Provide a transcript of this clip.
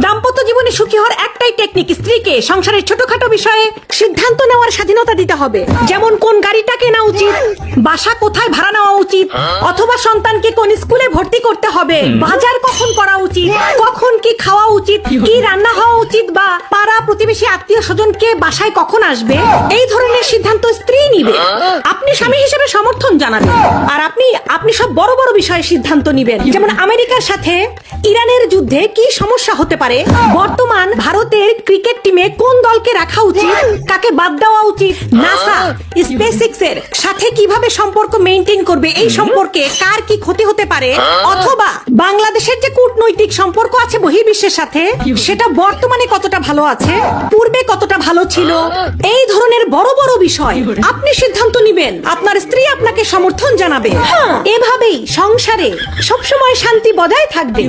দাম্পত্য জীবনে সুখী হওয়ার একটাই টেকনিক, স্ত্রীকে সংসারের ছোটখাটো বিষয়ে সিদ্ধান্ত নেওয়ার স্বাধীনতা দিতে হবে। যেমন কোন গাড়িটা কেনা উচিত, বাসা কোথায় ভাড়া নেওয়া উচিত, অথবা সন্তানকে কোন স্কুলে ভর্তি করতে হবে, বাজার কখন করা উচিত, কখন কি খাওয়া উচিত, কি রান্না হওয়া উচিত, বা পাড়া প্রতিবেশী আত্মীয় স্বজনকে বাসায় কখন আসবে, এই ধরনের সিদ্ধান্ত স্ত্রী নিবে। আপনি স্বামী হিসেবে সমর্থন জানাবেন, আর আপনি সব বড় বড় বিষয়ে সিদ্ধান্ত নিবেন। যেমন আমেরিকার সাথে ইরানের যুদ্ধে কি সমস্যা হতে পারে, বর্তমান ভারতের ক্রিকেট টিমে কোন দলকে রাখা উচিত, কাকে বাদ দেওয়া উচিত, নাসা স্পেসএক্স এর সাথে কিভাবে সম্পর্ক মেইনটেইন করবে, এই সম্পর্কে কার কি ক্ষতি হতে পারে, অথবা বাংলাদেশের যে কূটনৈতিক সম্পর্ক আছে বহির্বিশ্বের সাথে, সেটা বর্তমানে কতটা ভালো আছে, পূর্বে কতটা ভালো ছিল, এই ধরনের বড় বড় বিষয় আপনি সিদ্ধান্ত নিবেন। আপনার স্ত্রী আপনাকে সমর্থন জানাবে। এভাবেই সংসারে সবসময় শান্তি বজায় থাকবে।